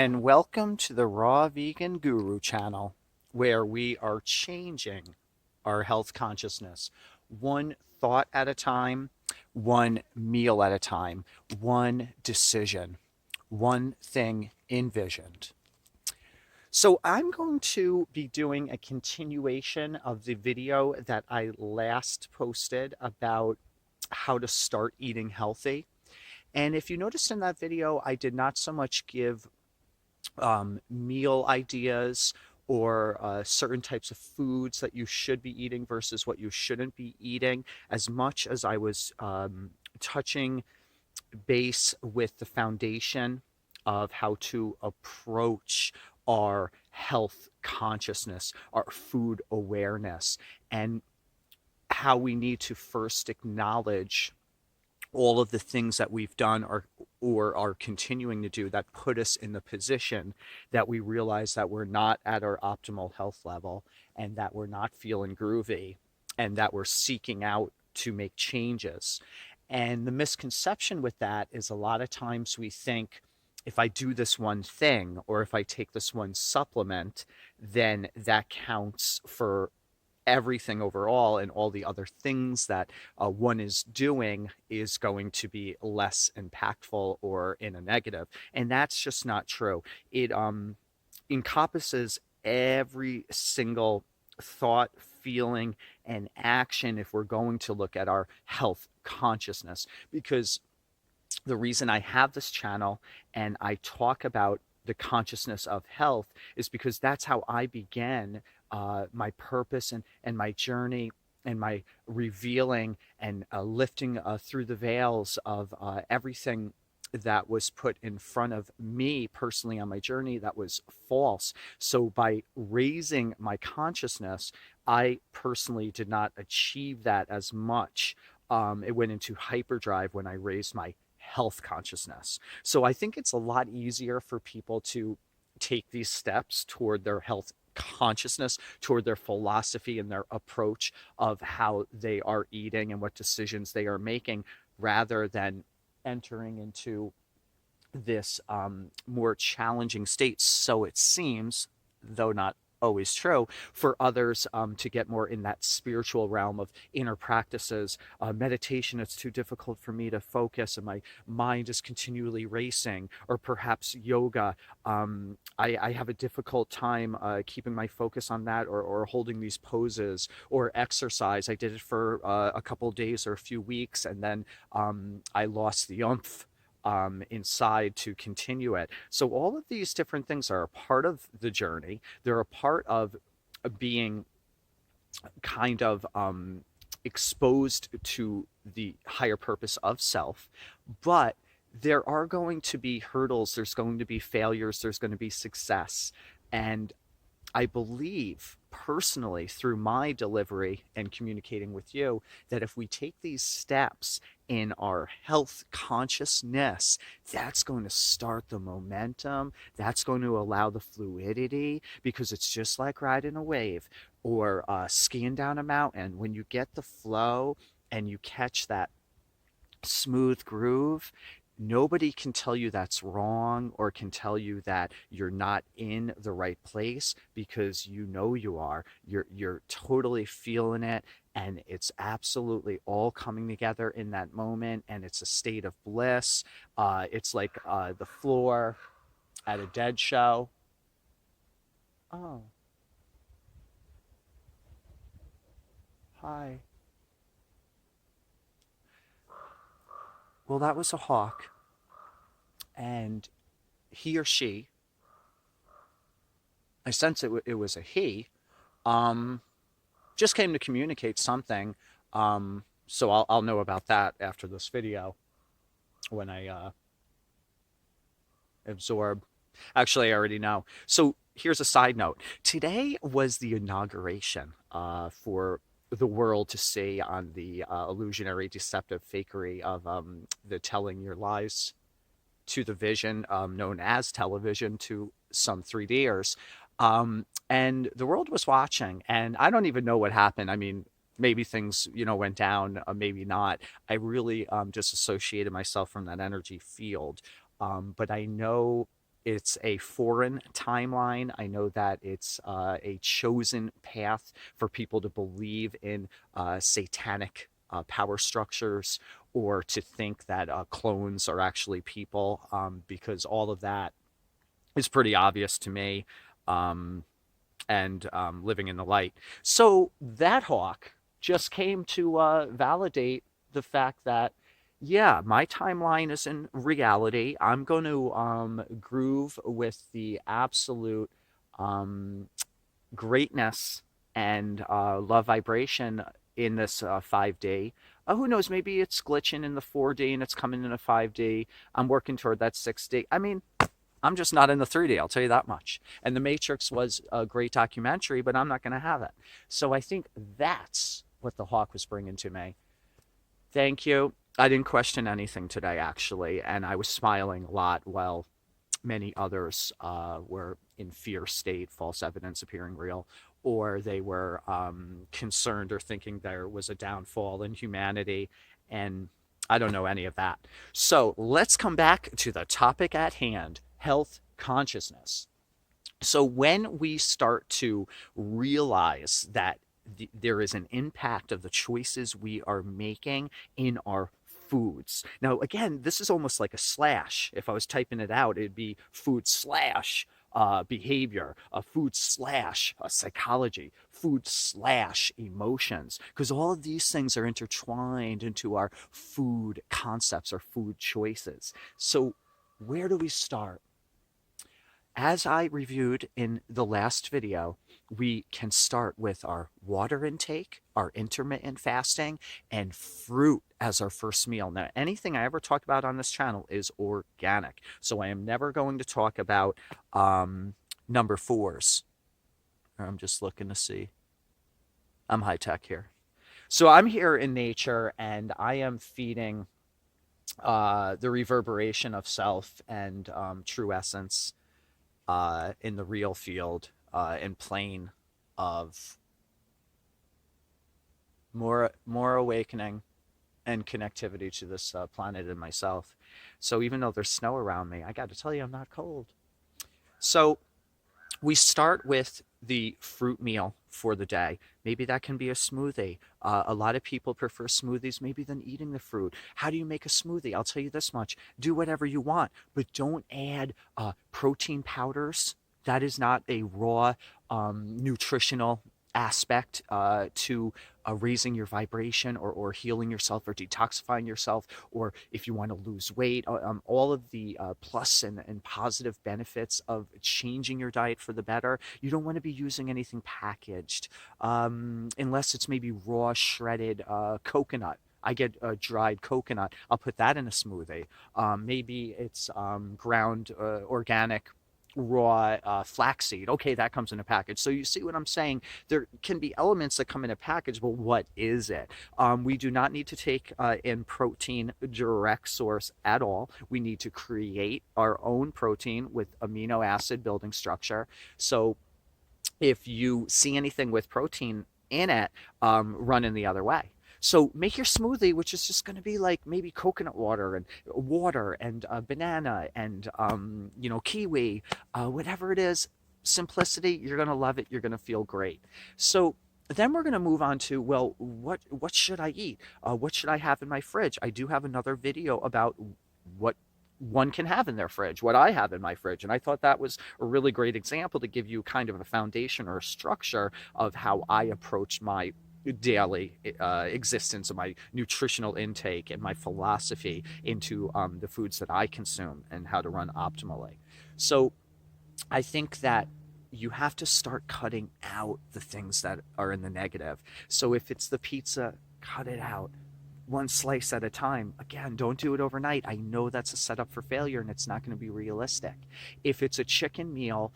and welcome to the Raw Vegan Guru channel, where we are changing our health consciousness one thought at a time, one meal at a time, one decision, one thing envisioned. So I'm going to be doing a continuation of the video that I last posted about how to start eating healthy. And if you noticed in that video, I did not so much give meal ideas or certain types of foods that you should be eating versus what you shouldn't be eating, as much as I was touching base with the foundation of how to approach our health consciousness, our food awareness, and how we need to first acknowledge all of the things that we've done or are continuing to do that put us in the position that we realize that we're not at our optimal health level and that we're not feeling groovy and that we're seeking out to make changes. And the misconception with that is a lot of times we think if I do this one thing or if I take this one supplement, then that counts for everything overall, and all the other things that one is doing is going to be less impactful or in a negative. And that's just not true. It encompasses every single thought, feeling, and action if we're going to look at our health consciousness. Because the reason I have this channel and I talk about the consciousness of health is because that's how I began my purpose and my journey and my revealing and lifting through the veils of everything that was put in front of me personally on my journey that was false. So by raising my consciousness, I personally did not achieve that as much. It went into hyperdrive when I raised my health consciousness. So I think it's a lot easier for people to take these steps toward their health consciousness, toward their philosophy and their approach of how they are eating and what decisions they are making, rather than entering into this more challenging state. So it seems, though not always true, for others to get more in that spiritual realm of inner practices. Meditation, it's too difficult for me to focus and my mind is continually racing. Or perhaps yoga, I have a difficult time keeping my focus on that, or holding these poses. Or exercise, I did it for a couple of days or a few weeks, and then I lost the oomph inside to continue it. So all of these different things are a part of the journey. They're a part of being kind of exposed to the higher purpose of self. But there are going to be hurdles, there's going to be failures, there's going to be success. And I believe personally, through my delivery and communicating with you, that if we take these steps in our health consciousness, that's going to start the momentum. That's going to allow the fluidity, because it's just like riding a wave or skiing down a mountain. When you get the flow and you catch that smooth groove, nobody can tell you that's wrong or can tell you that you're not in the right place, because you know you are. You're totally feeling it, and it's absolutely all coming together in that moment, and it's a state of bliss. It's like the floor at a dead show. Oh, hi. Well, that was a hawk, and he or she, I sense it was a he, um, just came to communicate something. So I'll know about that after this video when I absorb. Actually, I already know. So here's a side note. Today was the inauguration for the world to see on the illusionary, deceptive fakery of the telling your lies to the vision, known as television to some 3Ders. And the world was watching, and I don't even know what happened. I mean, maybe things, went down, maybe not. I really disassociated myself from that energy field. But I know It's a foreign timeline. I know that it's a chosen path for people to believe in satanic power structures, or to think that clones are actually people, because all of that is pretty obvious to me. Um, and living in the light. So that hawk just came to validate the fact that, yeah, my timeline is in reality. I'm going to groove with the absolute um, greatness and love vibration in this 5D. Who knows? Maybe it's glitching in the 4D and it's coming in a 5D. I'm working toward that 6D. I mean, I'm just not in the 3D, I'll tell you that much. And The Matrix was a great documentary, but I'm not going to have it. So I think that's what the hawk was bringing to me. Thank you. I didn't question anything today, actually, and I was smiling a lot while many others were in fear state, false evidence appearing real, or they were concerned or thinking there was a downfall in humanity. And I don't know any of that. So let's come back to the topic at hand, health consciousness. So when we start to realize that there is an impact of the choices we are making in our foods. Now, again, this is almost like a slash. If I was typing it out, it'd be food slash behavior, food slash psychology, food slash emotions, because all of these things are intertwined into our food concepts, our food choices. So where do we start? As I reviewed in the last video, we can start with our water intake, our intermittent fasting, and fruit as our first meal. Now, anything I ever talk about on this channel is organic, so I am never going to talk about number fours. I'm just looking to see. I'm high tech here. So I'm here in nature, and I am feeding the reverberation of self and true essence in the real field and plane of more awakening and connectivity to this planet and myself. So even though there's snow around me, I got to tell you, I'm not cold. So we start with the fruit meal for the day. Maybe that can be a smoothie. A lot of people prefer smoothies maybe than eating the fruit. How do you make a smoothie? I'll tell you this much. Do whatever you want, but don't add protein powders. That is not a raw nutritional aspect to raising your vibration, or healing yourself, or detoxifying yourself, or if you want to lose weight. All of the plus and positive benefits of changing your diet for the better. You don't want to be using anything packaged unless it's maybe raw shredded coconut. I get dried coconut. I'll put that in a smoothie. Maybe it's ground organic raw flaxseed. Okay, that comes in a package. So you see what I'm saying? There can be elements that come in a package, but what is it? We do not need to take in protein direct source at all. We need to create our own protein with amino acid building structure. So if you see anything with protein in it, run in the other way. So make your smoothie, which is just going to be like maybe coconut water and banana and kiwi, whatever it is. Simplicity, you're going to love it. You're going to feel great. So then we're going to move on to, well, what should I eat? What should I have in my fridge? I do have another video about what one can have in their fridge, what I have in my fridge. And I thought that was a really great example to give you kind of a foundation or a structure of how I approach my daily existence and my nutritional intake and my philosophy into the foods that I consume and how to run optimally. So I think that you have to start cutting out the things that are in the negative. So if it's the pizza, cut it out one slice at a time. Again, don't do it overnight. I know that's a setup for failure and it's not going to be realistic. If it's a chicken meal,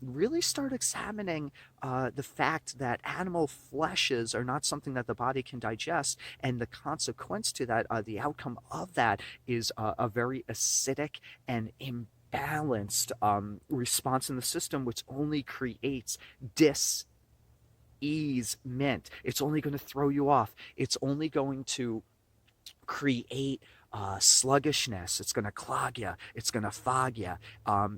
really start examining the fact that animal fleshes are not something that the body can digest, and the consequence to that, the outcome of that, is a very acidic and imbalanced response in the system, which only creates ease mint. It's only going to throw you off. It's only going to create sluggishness. It's going to clog you. It's going to fog you.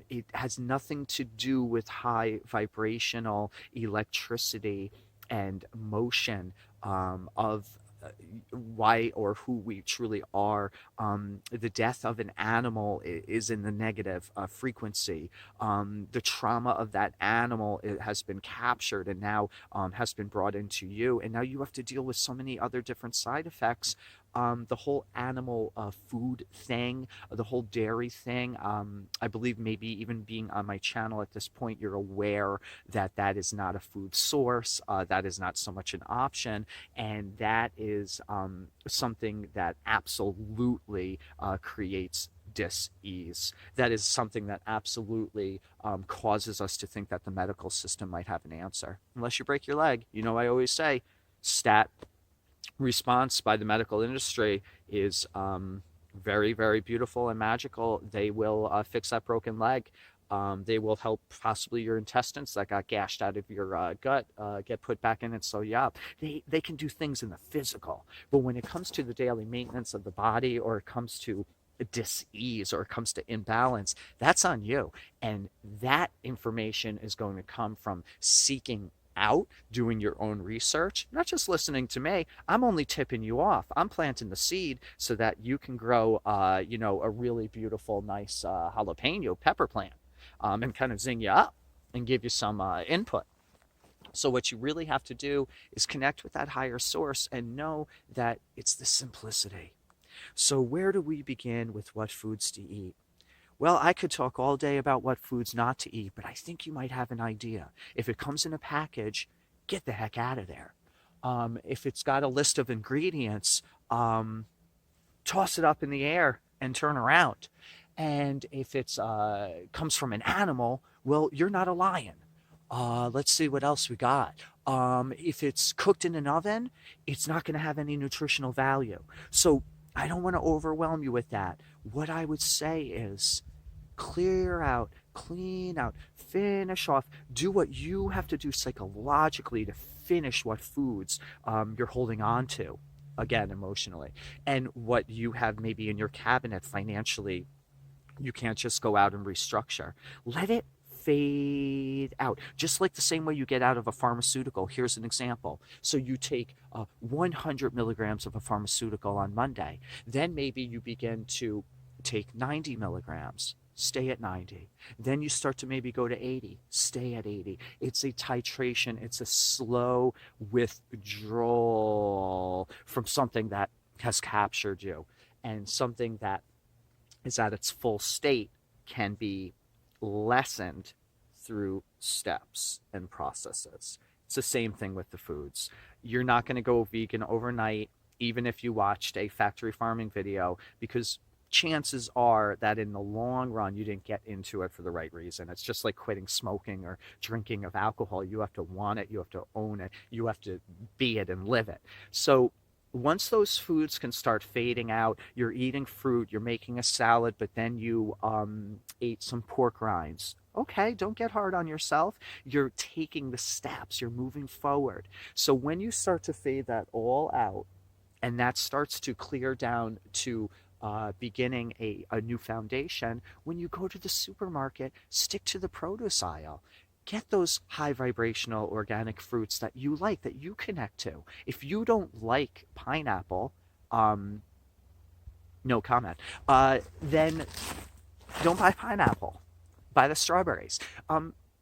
It has nothing to do with high vibrational electricity and motion of why or who we truly are. The death of an animal is in the negative frequency. The trauma of that animal it has been captured and now has been brought into you. And now you have to deal with so many other different side effects. The whole animal food thing, the whole dairy thing. I believe maybe even being on my channel at this point, you're aware that that is not a food source. That is not so much an option. And that is something that absolutely creates dis-ease. That is something that absolutely causes us to think that the medical system might have an answer. Unless you break your leg. You know, I always say, stat response by the medical industry is very, very beautiful and magical. They will fix that broken leg. They will help possibly your intestines that got gashed out of your gut get put back in and sew you up. They can do things in the physical. But when it comes to the daily maintenance of the body, or it comes to dis-ease, or it comes to imbalance, that's on you. And that information is going to come from seeking out, doing your own research, not just listening to me. I'm only tipping you off. I'm planting the seed so that you can grow, a really beautiful, nice jalapeno pepper plant, and kind of zing you up and give you some input. So what you really have to do is connect with that higher source and know that it's the simplicity. So where do we begin with what foods to eat? Well, I could talk all day about what foods not to eat, but I think you might have an idea. If it comes in a package, get the heck out of there. If it's got a list of ingredients, toss it up in the air and turn around. And if it's comes from an animal, well, you're not a lion. Let's see what else we got. If it's cooked in an oven, it's not going to have any nutritional value. So I don't want to overwhelm you with that. What I would say is clear out, clean out, finish off, do what you have to do psychologically to finish what foods you're holding on to, again, emotionally, and what you have maybe in your cabinet financially. You can't just go out and restructure. Let it fade out. Just like the same way you get out of a pharmaceutical. Here's an example. So you take 100 milligrams of a pharmaceutical on Monday. Then maybe you begin to take 90 milligrams. Stay at 90. Then you start to maybe go to 80. Stay at 80. It's a titration. It's a slow withdrawal from something that has captured you, and something that is at its full state can be lessened through steps and processes. It's the same thing with the foods. You're not going to go vegan overnight, even if you watched a factory farming video, because chances are that in the long run you didn't get into it for the right reason. It's just like quitting smoking or drinking of alcohol. You have to want it, you have to own it, you have to be it and live it. So once those foods can start fading out, you're eating fruit, you're making a salad, but then you ate some pork rinds. Okay, don't get hard on yourself. You're taking the steps, you're moving forward. So when you start to fade that all out, and that starts to clear down to beginning a new foundation, when you go to the supermarket, stick to the produce aisle. Get those high vibrational organic fruits that you like, that you connect to. If you don't like pineapple, no comment, then don't buy pineapple. Buy the strawberries.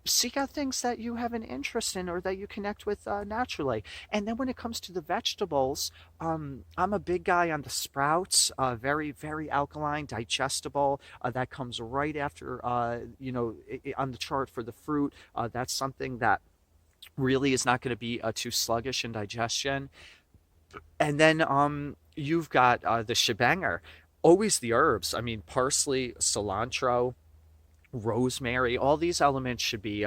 Seek out things that you have an interest in or that you connect with naturally. And then when it comes to the vegetables, I'm a big guy on the sprouts, very, very alkaline, digestible. That comes right after, on the chart for the fruit. That's something that really is not going to be too sluggish in digestion. And then you've got the shebanger, always the herbs. I mean, parsley, cilantro, rosemary, all these elements should be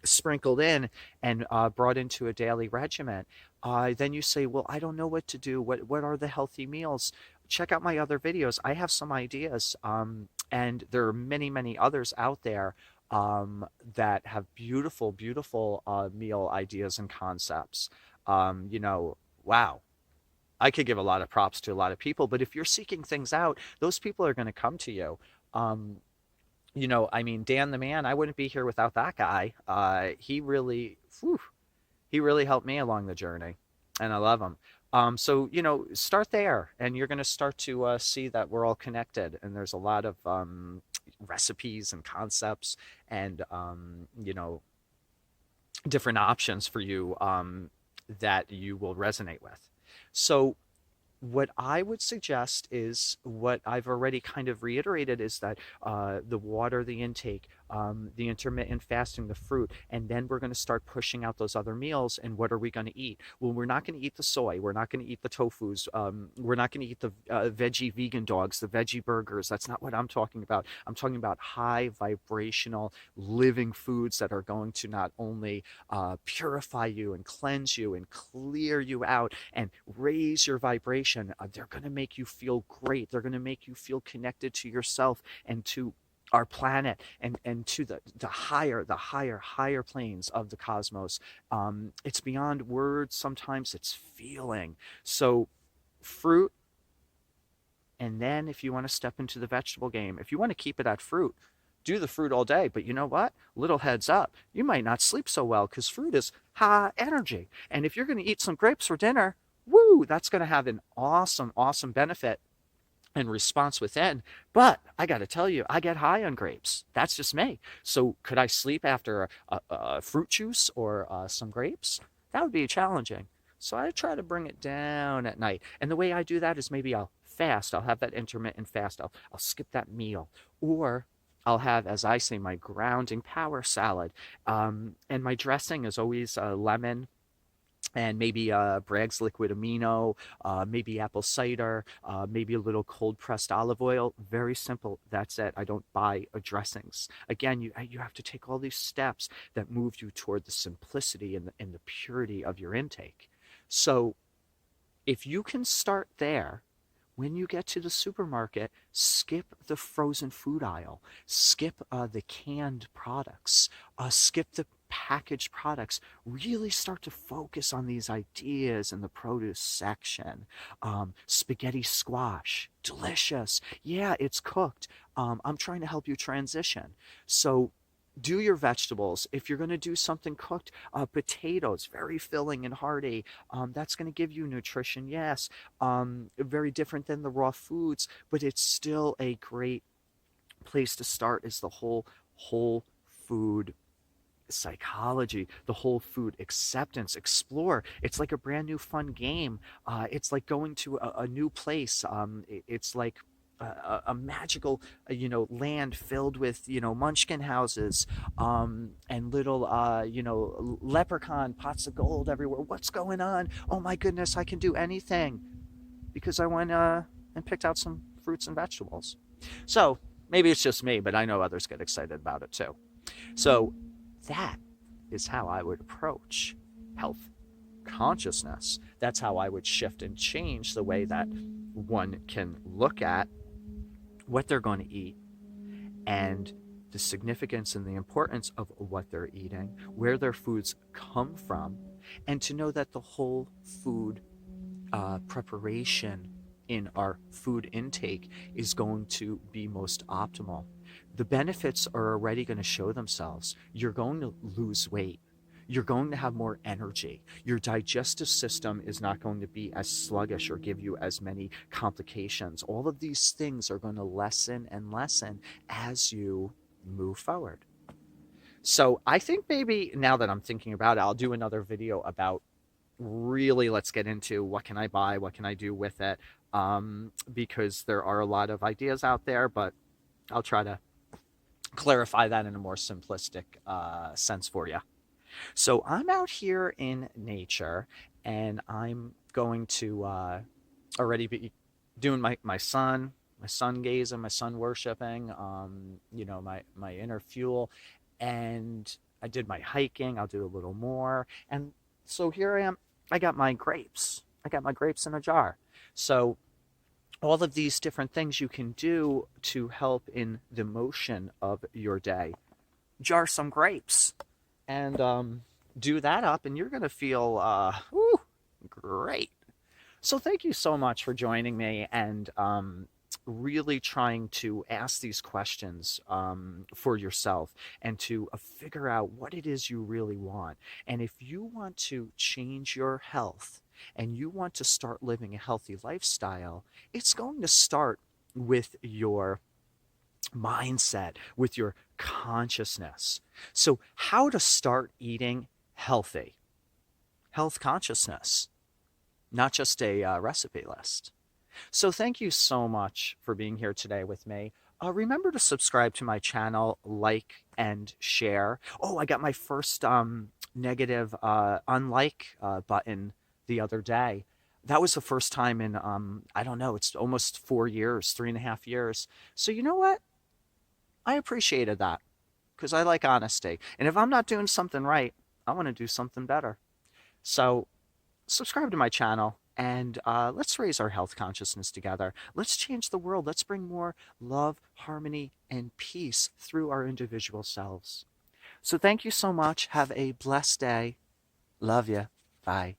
sprinkled in and brought into a daily regimen. Then you say, well, I don't know what to do. What are the healthy meals? Check out my other videos. I have some ideas, and there are many, many others out there that have beautiful, beautiful meal ideas and concepts. Wow. I could give a lot of props to a lot of people, but if you're seeking things out, those people are going to come to you. Um, I mean, Dan the man, I wouldn't be here without that guy. He really helped me along the journey, and I love him. So start there, and you're going to start to see that we're all connected, and there's a lot of recipes and concepts, and different options for you that you will resonate with. So what I would suggest is what I've already kind of reiterated is that the water, the intake, the intermittent fasting, the fruit, and then we're going to start pushing out those other meals. And what are we going to eat? Well, we're not going to eat the soy. We're not going to eat the tofus. We're not going to eat the veggie vegan dogs, the veggie burgers. That's not what I'm talking about. I'm talking about high vibrational living foods that are going to not only purify you and cleanse you and clear you out and raise your vibration. They're going to make you feel great. They're going to make you feel connected to yourself and to our planet and to the higher planes of the cosmos. It's beyond words. Sometimes it's feeling. So fruit, and then if you want to step into the vegetable game, if you want to keep it at fruit, do the fruit all day. But you know what? Little heads up. You might not sleep so well because fruit is high energy. And if you're going to eat some grapes for dinner, woo, that's going to have an awesome, awesome benefit and response within. But I got to tell you, I get high on grapes. That's just me. So could I sleep after a fruit juice or some grapes? That would be challenging. So I try to bring it down at night. And the way I do that is maybe I'll fast. I'll have that intermittent fast. I'll skip that meal. Or I'll have, as I say, my grounding power salad. And my dressing is always lemon and maybe Bragg's liquid amino, maybe apple cider, maybe a little cold pressed olive oil. Very simple. That's it. I don't buy dressings. Again, you have to take all these steps that move you toward the simplicity and the purity of your intake. So if you can start there, when you get to the supermarket, skip the frozen food aisle, skip the canned products, skip the packaged products. Really start to focus on these ideas in the produce section. Spaghetti squash, delicious. Yeah, it's cooked. I'm trying to help you transition. So do your vegetables. If you're going to do something cooked, potatoes, very filling and hearty. That's going to give you nutrition, yes. Very different than the raw foods, but it's still a great place to start is the whole food psychology, the whole food acceptance, explore. It's like a brand new fun game. It's like going to a new place. It's like a magical, land filled with, munchkin houses, and little, leprechaun pots of gold everywhere. What's going on? Oh my goodness, I can do anything because I went and picked out some fruits and vegetables. So maybe it's just me, but I know others get excited about it too. So that is how I would approach health consciousness. That's how I would shift and change the way that one can look at what they're going to eat and the significance and the importance of what they're eating, where their foods come from, and to know that the whole food preparation in our food intake is going to be most optimal. The benefits are already going to show themselves. You're going to lose weight. You're going to have more energy. Your digestive system is not going to be as sluggish or give you as many complications. All of these things are going to lessen and lessen as you move forward. So I think maybe now that I'm thinking about it, I'll do another video about really let's get into what can I buy, what can I do with it, because there are a lot of ideas out there, but I'll try to clarify that in a more simplistic sense for you. So I'm out here in nature, and I'm going to already be doing my sun gazing, my sun worshiping, my inner fuel, and I did my hiking. I'll do a little more, and so here I am. I got my grapes. I got my grapes in a jar. So all of these different things you can do to help in the motion of your day. Jar some grapes and do that up, and you're going to feel great. So thank you so much for joining me and really trying to ask these questions for yourself and to figure out what it is you really want. And if you want to change your health and you want to start living a healthy lifestyle, it's going to start with your mindset, with your consciousness. So, how to start eating healthy? Health consciousness, not just a recipe list. So, thank you so much for being here today with me. Remember to subscribe to my channel, like, and share. Oh, I got my first negative unlike button the other day. That was the first time in, I don't know, it's almost 4 years, 3.5 years. So, you know what? I appreciated that because I like honesty. And if I'm not doing something right, I want to do something better. So, subscribe to my channel and let's raise our health consciousness together. Let's change the world. Let's bring more love, harmony, and peace through our individual selves. So, thank you so much. Have a blessed day. Love you. Bye.